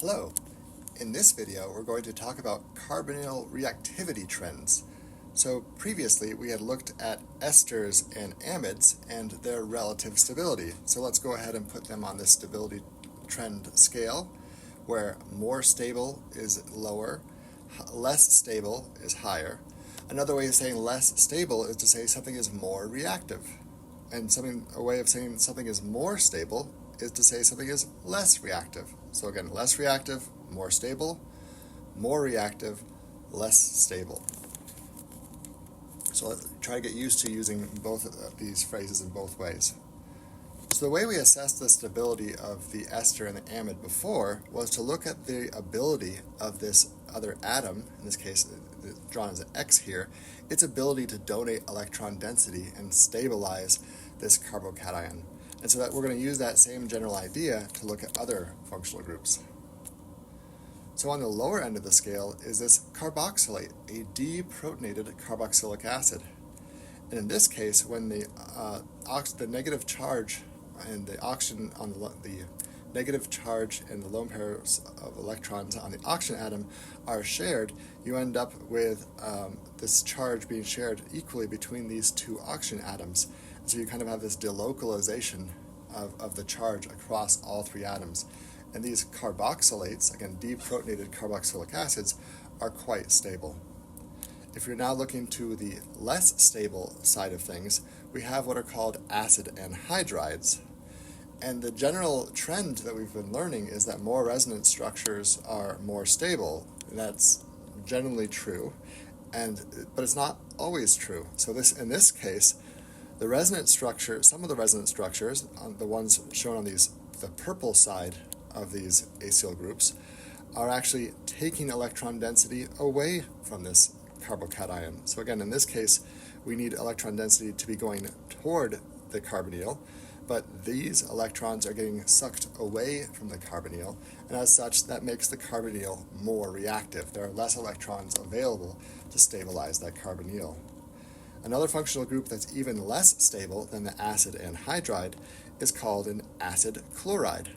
Hello. In this video, we're going to talk about carbonyl reactivity trends. So previously, we had looked at esters and amides and their relative stability. So let's go ahead and put them on this stability trend scale, where more stable is lower, less stable is higher. Another way of saying less stable is to say something is more reactive. And a way of saying something is more stable is to say something is less reactive. So again, less reactive, more stable, more reactive, less stable. So let's try to get used to using both of these phrases in both ways. So the way we assessed the stability of the ester and the amide before was to look at the ability of this other atom, in this case drawn as an X here, its ability to donate electron density and stabilize this carbocation. And so that we're going to use that same general idea to look at other functional groups. So on the lower end of the scale is this carboxylate, a deprotonated carboxylic acid. And in this case, when the negative charge and the oxygen on the negative charge and the lone pairs of electrons on the oxygen atom are shared, you end up with this charge being shared equally between these two oxygen atoms. So you kind of have this delocalization of the charge across all three atoms. And these carboxylates, again, deprotonated carboxylic acids, are quite stable. If you're now looking to the less stable side of things, we have what are called acid anhydrides. And the general trend that we've been learning is that more resonance structures are more stable. And that's generally true, but it's not always true. So in this case, the resonance structure, some of the resonance structures, the ones shown on the purple side of these acyl groups, are actually taking electron density away from this carbocation. So again, in this case, we need electron density to be going toward the carbonyl, but these electrons are getting sucked away from the carbonyl, and as such, that makes the carbonyl more reactive. There are less electrons available to stabilize that carbonyl. Another functional group that's even less stable than the acid anhydride is called an acid chloride.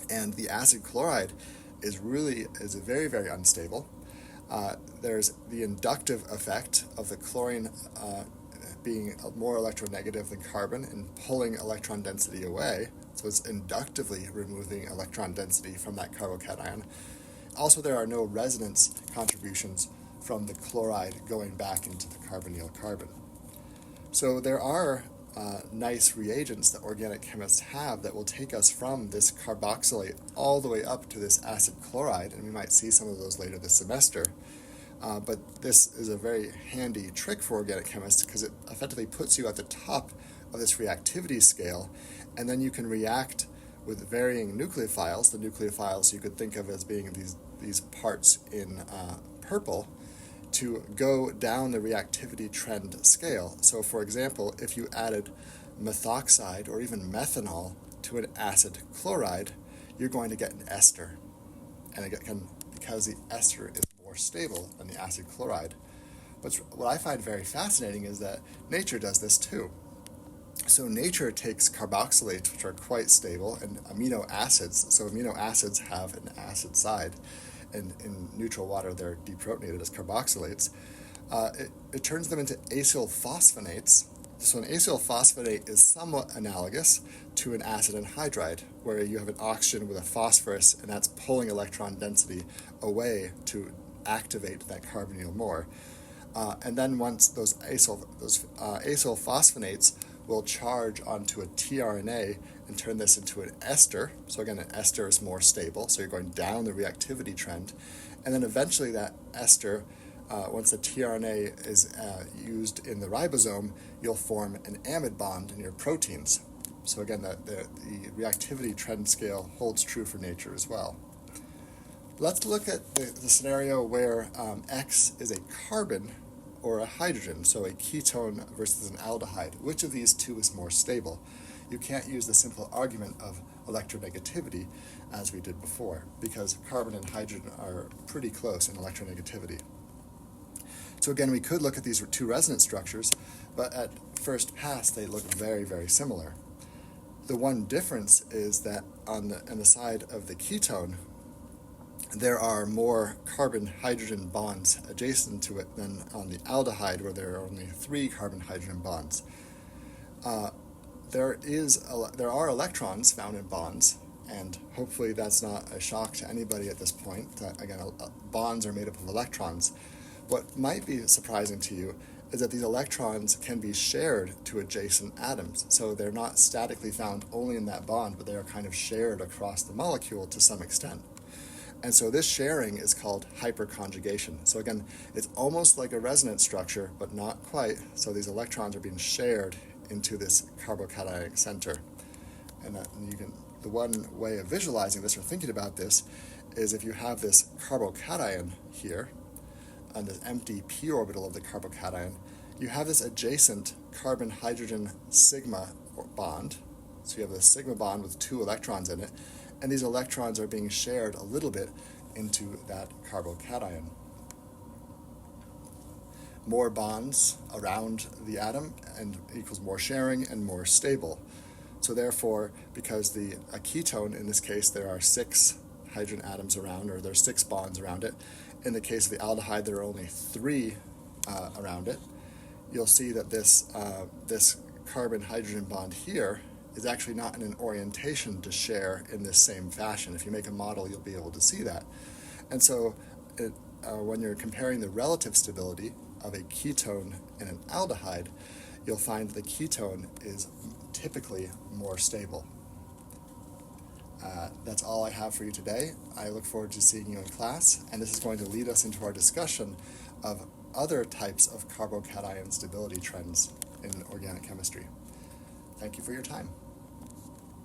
And the acid chloride is very, very unstable. There's the inductive effect of the chlorine being more electronegative than carbon and pulling electron density away. So it's inductively removing electron density from that carbocation. Also, there are no resonance contributions from the chloride going back into the carbonyl carbon. So there are nice reagents that organic chemists have that will take us from this carboxylate all the way up to this acid chloride, and we might see some of those later this semester. But this is a very handy trick for organic chemists because it effectively puts you at the top of this reactivity scale, and then you can react with varying nucleophiles. The nucleophiles you could think of as being these parts in purple, to go down the reactivity trend scale. So for example, if you added methoxide or even methanol to an acid chloride, you're going to get an ester. And again, because the ester is more stable than the acid chloride. But what I find very fascinating is that nature does this too. So nature takes carboxylates, which are quite stable, and amino acids. So amino acids have an acid side, and in neutral water they're deprotonated as carboxylates. It turns them into acyl phosphonates. So an acyl phosphonate is somewhat analogous to an acid anhydride, where you have an oxygen with a phosphorus, and that's pulling electron density away to activate that carbonyl more. And then once those acyl phosphonates will charge onto a tRNA and turn this into an ester. So again, an ester is more stable, so you're going down the reactivity trend. And then eventually that ester, once the tRNA is used in the ribosome, you'll form an amide bond in your proteins. So again, the reactivity trend scale holds true for nature as well. Let's look at the scenario where X is a carbon or a hydrogen, so a ketone versus an aldehyde. Which of these two is more stable? You can't use the simple argument of electronegativity as we did before, because carbon and hydrogen are pretty close in electronegativity. So again, we could look at these two resonance structures, but at first pass they look very, very similar. The one difference is that on the side of the ketone, there are more carbon-hydrogen bonds adjacent to it than on the aldehyde, where there are only 3 carbon-hydrogen bonds. There are electrons found in bonds, and hopefully that's not a shock to anybody at this point, that again, bonds are made up of electrons. What might be surprising to you is that these electrons can be shared to adjacent atoms. So they're not statically found only in that bond, but they are kind of shared across the molecule to some extent. And so this sharing is called hyperconjugation. So again, it's almost like a resonance structure, but not quite. So these electrons are being shared into this carbocationic center. And the one way of visualizing this or thinking about this is if you have this carbocation here, on this empty p orbital of the carbocation, you have this adjacent carbon-hydrogen sigma bond. So you have a sigma bond with 2 electrons in it, and these electrons are being shared a little bit into that carbocation. More bonds around the atom and equals more sharing and more stable. So therefore, because a ketone, in this case, there are 6 hydrogen atoms around, or there's 6 bonds around it. In the case of the aldehyde, there are only 3 around it. You'll see that this carbon-hydrogen bond here is actually not in an orientation to share in this same fashion. If you make a model, you'll be able to see that. And so when you're comparing the relative stability of a ketone and an aldehyde, you'll find the ketone is typically more stable. That's all I have for you today. I look forward to seeing you in class, and this is going to lead us into our discussion of other types of carbocation stability trends in organic chemistry. Thank you for your time.